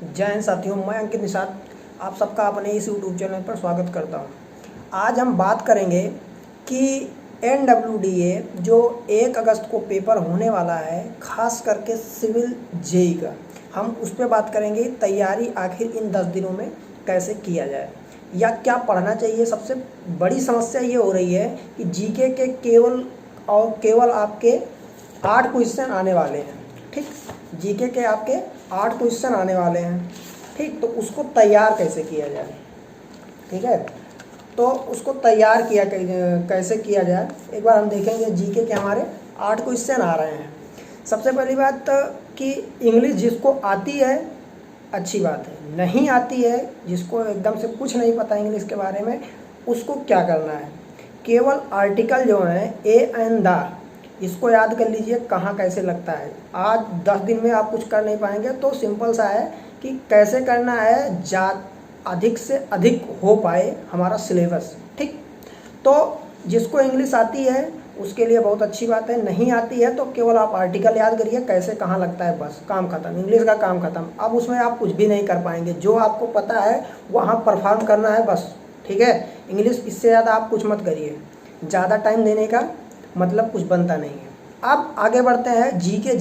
जय हिंद साथियों, मैं अंकित निषाद आप सबका अपने इस यूट्यूब चैनल पर स्वागत करता हूं। आज हम बात करेंगे कि NWDA जो 1 अगस्त को पेपर होने वाला है, ख़ास करके सिविल जेई का, हम उस पर बात करेंगे। तैयारी आखिर इन 10 दिनों में कैसे किया जाए या क्या पढ़ना चाहिए। सबसे बड़ी समस्या ये हो रही है कि जीके के केवल आपके 8 क्वेश्चन आने वाले हैं। ठीक, जीके के आपके 8 क्वेश्चन आने वाले हैं। ठीक, तो उसको तैयार कैसे किया जाए। ठीक है, तो उसको तैयार कैसे किया जाए, एक बार हम देखेंगे। जीके के हमारे 8 क्वेश्चन आ रहे हैं। सबसे पहली बात कि इंग्लिश जिसको आती है अच्छी बात है, नहीं आती है, जिसको एकदम से कुछ नहीं पता इंग्लिश के बारे में, उसको क्या करना है। केवल आर्टिकल जो है ए एंड द, इसको याद कर लीजिए कहाँ कैसे लगता है। आज 10 दिन में आप कुछ कर नहीं पाएंगे, तो सिंपल सा है कि कैसे करना है, अधिक से अधिक हो पाए हमारा सिलेबस। ठीक, तो जिसको इंग्लिश आती है उसके लिए बहुत अच्छी बात है, नहीं आती है तो केवल आप आर्टिकल याद करिए कैसे कहाँ लगता है, बस काम खत्म, इंग्लिश का काम खत्म। अब उसमें आप कुछ भी नहीं कर पाएंगे, जो आपको पता है वहाँ परफॉर्म करना है बस। ठीक है, इंग्लिश इससे ज़्यादा आप कुछ मत करिए, ज़्यादा टाइम देने का मतलब कुछ बनता नहीं है। अब आगे बढ़ते हैं जीके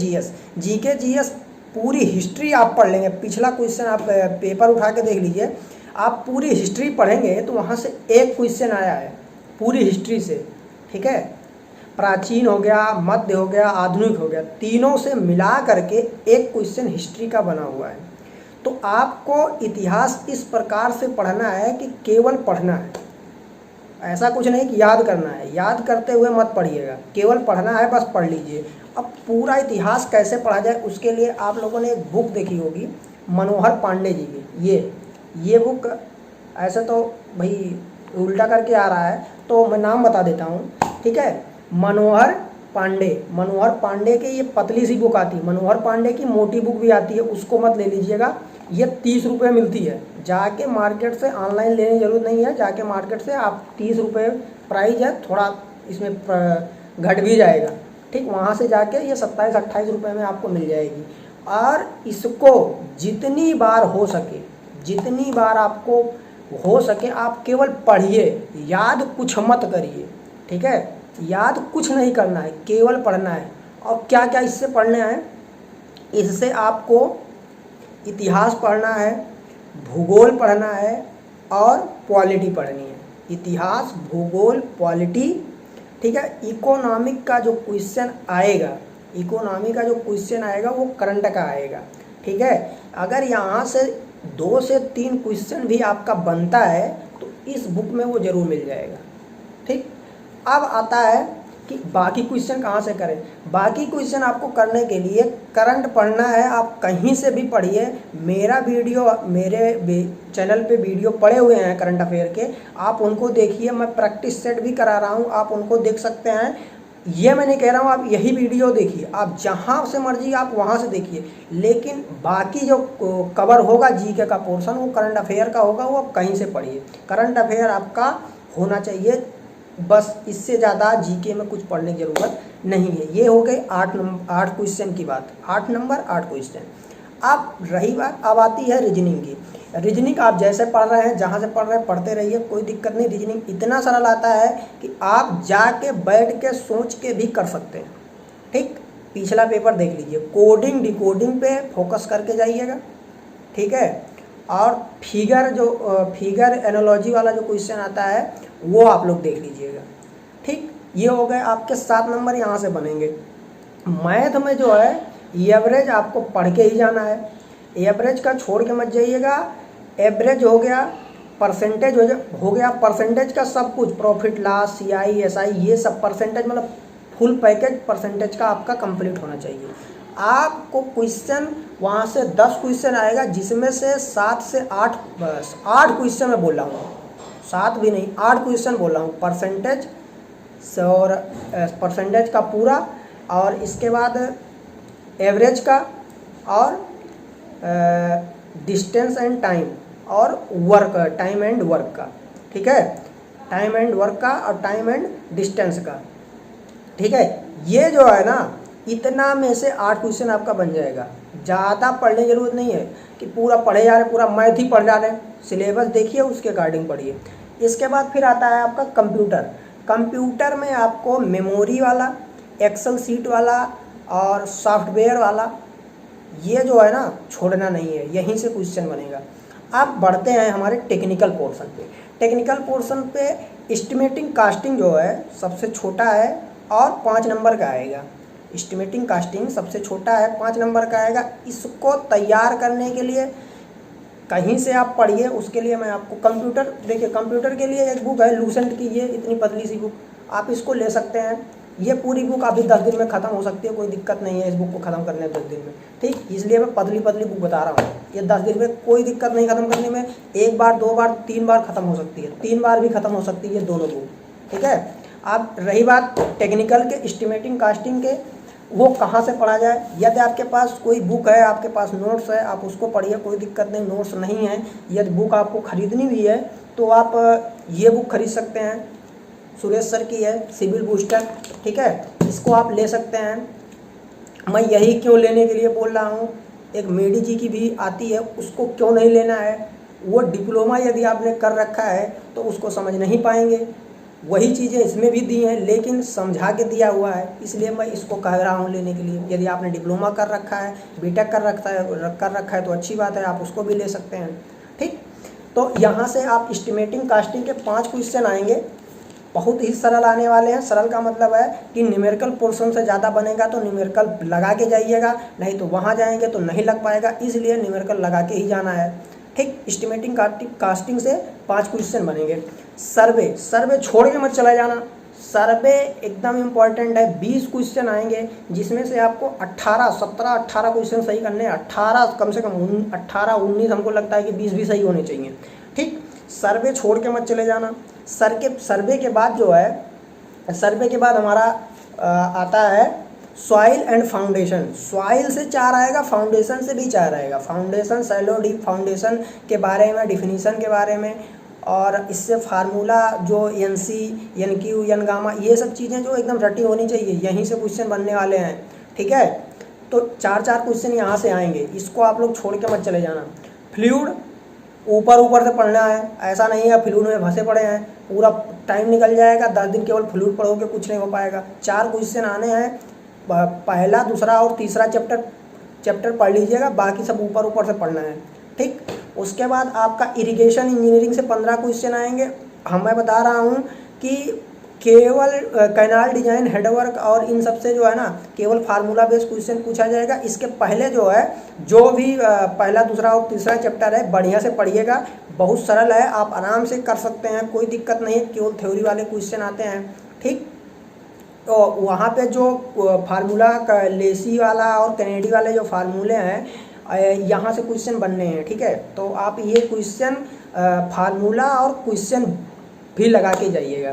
जीएस पूरी हिस्ट्री आप पढ़ लेंगे। पिछला क्वेश्चन आप पेपर उठा के देख लीजिए, आप पूरी हिस्ट्री पढ़ेंगे तो वहाँ से एक क्वेश्चन आया है पूरी हिस्ट्री से। ठीक है, प्राचीन हो गया, मध्य हो गया, आधुनिक हो गया, तीनों से मिला करके एक क्वेश्चन हिस्ट्री का बना हुआ है। तो आपको इतिहास इस प्रकार से पढ़ना है कि केवल पढ़ना है, ऐसा कुछ नहीं कि याद करना है। याद करते हुए मत पढ़िएगा, केवल पढ़ना है, बस पढ़ लीजिए। अब पूरा इतिहास कैसे पढ़ा जाए उसके लिए आप लोगों ने एक बुक देखी होगी मनोहर पांडे जी की। ये बुक ऐसे तो भाई उल्टा करके आ रहा है, तो मैं नाम बता देता हूँ। ठीक है, मनोहर पांडे की ये पतली सी बुक आती है। मनोहर पांडे की मोटी बुक भी आती है, उसको मत ले लीजिएगा। ये 30 रुपये मिलती है, जाके मार्केट से, ऑनलाइन लेने की जरूरत नहीं है, जाके मार्केट से आप 30 रुपये प्राइस है, थोड़ा इसमें घट भी जाएगा। ठीक, वहाँ से जाके ये 27-28 रुपये में आपको मिल जाएगी। और इसको जितनी बार आपको हो सके आप केवल पढ़िए, याद कुछ मत करिए। ठीक है, याद कुछ नहीं करना है, केवल पढ़ना है। और क्या क्या इससे पढ़ना है, इससे आपको इतिहास पढ़ना है, भूगोल पढ़ना है और पॉलिटी पढ़नी है। इतिहास, भूगोल, पॉलिटी। ठीक है, इकोनॉमिक का जो क्वेश्चन आएगा वो करंट का आएगा। ठीक है, अगर यहाँ से 2 से 3 क्वेश्चन भी आपका बनता है तो इस बुक में वो जरूर मिल जाएगा। ठीक, अब आता है कि बाकी क्वेश्चन कहाँ से करें। बाकी क्वेश्चन आपको करने के लिए करंट पढ़ना है, आप कहीं से भी पढ़िए। मेरे चैनल पे वीडियो पड़े हुए हैं करंट अफेयर के, आप उनको देखिए। मैं प्रैक्टिस सेट भी करा रहा हूँ, आप उनको देख सकते हैं। ये मैं नहीं कह रहा हूँ आप यही वीडियो देखिए, आप जहाँ से मर्जी आप वहाँ से देखिए, लेकिन बाकी जो कवर होगा जीके का पोर्शन वो करंट अफेयर का होगा, वो आप कहीं से पढ़िए। करंट अफेयर आपका होना चाहिए बस, इससे ज़्यादा जीके में कुछ पढ़ने की ज़रूरत नहीं है। ये हो गए 8 क्वेश्चन की बात, 8 नंबर 8 क्वेश्चन। अब रही बात, अब आती है रीजनिंग की। रीजनिंग आप जैसे पढ़ रहे हैं, जहाँ से पढ़ रहे हैं पढ़ते रहिए, कोई दिक्कत नहीं। रीजनिंग इतना सरल आता है कि आप जाके बैठ के सोच के भी कर सकते हैं। ठीक, पिछला पेपर देख लीजिए, कोडिंग डिकोडिंग पे फोकस करके जाइएगा। ठीक है, और फिगर एनालॉजी वाला जो क्वेश्चन आता है वो आप लोग देख लीजिएगा। ठीक, ये हो गए आपके 7 नंबर यहाँ से बनेंगे। मैथ में जो है एवरेज आपको पढ़ के ही जाना है, एवरेज का छोड़ के मत जाइएगा। एवरेज हो गया, परसेंटेज हो गया, परसेंटेज का सब कुछ, प्रॉफिट लॉस, CI SI, ये सब परसेंटेज, मतलब फुल पैकेज परसेंटेज का आपका कंप्लीट होना चाहिए। आपको क्वेश्चन वहाँ से 10 क्वेश्चन आएगा, जिसमें से 7 से 8, बस 8 क्वेश्चन मैं बोल रहा हूँ, 7 भी नहीं 8 क्वेश्चन बोल रहा हूँ परसेंटेज और परसेंटेज का पूरा, और इसके बाद एवरेज का, और डिस्टेंस एंड टाइम, और टाइम एंड वर्क का। ठीक है, टाइम एंड वर्क का और टाइम एंड डिस्टेंस का। ठीक है, ये जो है ना, इतना में से 8 क्वेश्चन आपका बन जाएगा, ज़्यादा पढ़ने की जरूरत नहीं है। कि पूरा पढ़े जा रहे, पूरा मैथ ही पढ़ जा रहे, सिलेबस देखिए उसके अकॉर्डिंग पढ़िए। इसके बाद फिर आता है आपका कंप्यूटर। कंप्यूटर में आपको मेमोरी वाला, एक्सेल सीट वाला और सॉफ्टवेयर वाला, ये जो है ना छोड़ना नहीं है, यहीं से क्वेश्चन बनेगा। अब बढ़ते हैं हमारे टेक्निकल पोर्शन पे। टेक्निकल पोर्शन पे एस्टिमेटिंग कास्टिंग जो है सबसे छोटा है और 5 नंबर का आएगा। एस्टिमेटिंग कास्टिंग सबसे छोटा है, 5 नंबर का आएगा। इसको तैयार करने के लिए कहीं से आप पढ़िए, उसके लिए मैं आपको कंप्यूटर, देखिए कंप्यूटर के लिए एक बुक है लूसेंट की, ये इतनी पतली सी बुक, आप इसको ले सकते हैं। ये पूरी बुक अभी 10 दिन में ख़त्म हो सकती है, कोई दिक्कत नहीं है इस बुक को ख़त्म करने में 10 दिन में, ठीक। इसलिए मैं पतली पतली बुक बता रहा हूँ। ये 10 दिन में कोई दिक्कत नहीं ख़त्म करने में, 1 बार 2 बार 3 बार ख़त्म हो सकती है, 3 बार भी ख़त्म हो सकती है दोनों बुक, ठीक है। अब रही बात टेक्निकल के एस्टिमेटिंग कास्टिंग के, वो कहाँ से पढ़ा जाए। यदि आपके पास कोई बुक है, आपके पास नोट्स है, आप उसको पढ़िए, कोई दिक्कत नहीं। नोट्स नहीं है, यदि बुक आपको ख़रीदनी भी है तो आप ये बुक खरीद सकते हैं, सुरेश सर की है सिविल बूस्टर, ठीक है, इसको आप ले सकते हैं। मैं यही क्यों लेने के लिए बोल रहा हूँ, एक मेडी जी की भी आती है, उसको क्यों नहीं लेना है। वो डिप्लोमा यदि आपने कर रखा है तो उसको समझ नहीं पाएंगे, वही चीज़ें इसमें भी दी हैं लेकिन समझा के दिया हुआ है, इसलिए मैं इसको कह रहा हूँ लेने के लिए। यदि आपने डिप्लोमा कर रखा है, बीटेक कर रखा है तो अच्छी बात है, आप उसको भी ले सकते हैं, ठीक। तो यहाँ से आप एस्टिमेटिंग कास्टिंग के 5 क्वेश्चन आएंगे, बहुत ही सरल आने वाले हैं। सरल का मतलब है कि न्यूमेरिकल पोर्शन से ज़्यादा बनेगा तो न्यूमेरिकल लगा के जाइएगा, नहीं तो वहाँ जाएंगे तो नहीं लग पाएगा, इसलिए न्यूमेरिकल लगा के ही जाना है, ठीक। एस्टिमेटिंग कास्टिंग से 5 क्वेश्चन बनेंगे। सर्वे छोड़ के मत चला जाना, सर्वे एकदम इम्पॉर्टेंट है। 20 क्वेश्चन आएंगे जिसमें से आपको 18 क्वेश्चन सही करने हैं। 18 कम से कम 18-19 हमको लगता है कि 20 भी सही होने चाहिए, ठीक। सर्वे छोड़ के मत चले जाना। सर्वे के बाद जो है, सर्वे के बाद हमारा आता है सॉइल एंड फाउंडेशन। सॉइल से 4 आएगा, फाउंडेशन से भी 4 आएगा। फाउंडेशन, शैलो डीप फाउंडेशन के बारे में, डिफिनीशन के बारे में, और इससे फार्मूला जो NC, NQ, N गामा, ये सब चीज़ें जो एकदम रटी होनी चाहिए, यहीं से क्वेश्चन बनने वाले हैं, ठीक है। तो 4 क्वेश्चन यहाँ से आएंगे, इसको आप लोग छोड़ के मत चले जाना। फ्लूइड ऊपर से पढ़ना है, ऐसा नहीं है फ्लूइड में फंसे पड़े हैं, पूरा टाइम निकल जाएगा, 10 दिन केवल फ्लूइड पढ़ोगे कुछ नहीं हो पाएगा। 4 क्वेश्चन आने हैं, पहला, दूसरा और तीसरा चैप्टर पढ़ लीजिएगा, बाकी सब ऊपर से पढ़ना है, ठीक। उसके बाद आपका इरिगेशन इंजीनियरिंग से 15 क्वेश्चन आएंगे। मैं बता रहा हूँ कि केवल कैनाल डिजाइन, हेडवर्क और इन सब से जो है ना केवल फार्मूला बेस्ड क्वेश्चन पूछा जाएगा। इसके पहले जो है, जो भी पहला, दूसरा और तीसरा चैप्टर है, बढ़िया से पढ़िएगा, बहुत सरल है, आप आराम से कर सकते हैं, कोई दिक्कत नहीं है। केवल थ्योरी वाले क्वेश्चन आते हैं, ठीक। तो वहाँ पे जो फार्मूला का लेसी वाला और कैनेडी वाले जो फार्मूले हैं, यहाँ से क्वेश्चन बनने हैं, ठीक है। तो आप ये क्वेश्चन फार्मूला और क्वेश्चन भी लगा के जाइएगा,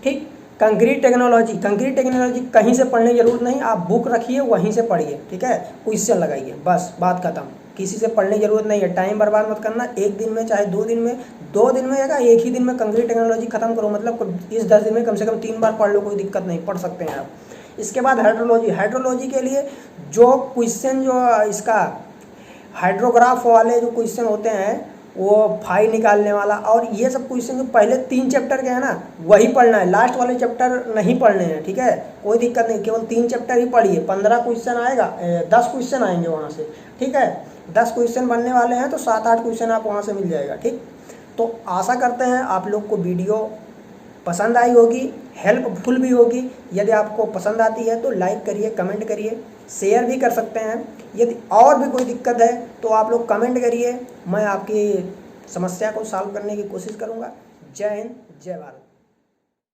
ठीक। कंक्रीट टेक्नोलॉजी कहीं से पढ़ने की जरूरत नहीं, आप बुक रखिए वहीं से पढ़िए, ठीक है, क्वेश्चन लगाइए, बस बात खत्म। किसी से पढ़ने की जरूरत नहीं है, टाइम बर्बाद मत करना। 1 दिन में चाहे 2 दिन में, 2 दिन में या 1 ही दिन में कंक्रीट टेक्नोलॉजी खत्म करो, मतलब इस 10 दिन में कम से कम 3 बार पढ़ लो, कोई दिक्कत नहीं, पढ़ सकते हैं आप। इसके बाद हाइड्रोलॉजी के लिए जो क्वेश्चन, जो इसका हाइड्रोग्राफ वाले जो क्वेश्चन होते हैं, वो फाई निकालने वाला, और ये सब क्वेश्चन जो पहले 3 चैप्टर के हैं ना, वही पढ़ना है, लास्ट वाले चैप्टर नहीं पढ़ने हैं, ठीक है। कोई दिक्कत नहीं, केवल 3 चैप्टर ही पढ़िए। 15 क्वेश्चन आएगा, 10 क्वेश्चन आएंगे वहाँ से, ठीक है। 10 क्वेश्चन बनने वाले हैं तो 7-8 क्वेश्चन आप वहाँ से मिल जाएगा, ठीक। तो आशा करते हैं आप लोग को वीडियो पसंद आई होगी, हेल्पफुल भी होगी। यदि आपको पसंद आती है तो लाइक करिए, कमेंट करिए, शेयर भी कर सकते हैं। यदि और भी कोई दिक्कत है तो आप लोग कमेंट करिए, मैं आपकी समस्या को सॉल्व करने की कोशिश करूँगा। जय हिंद, जय भारत।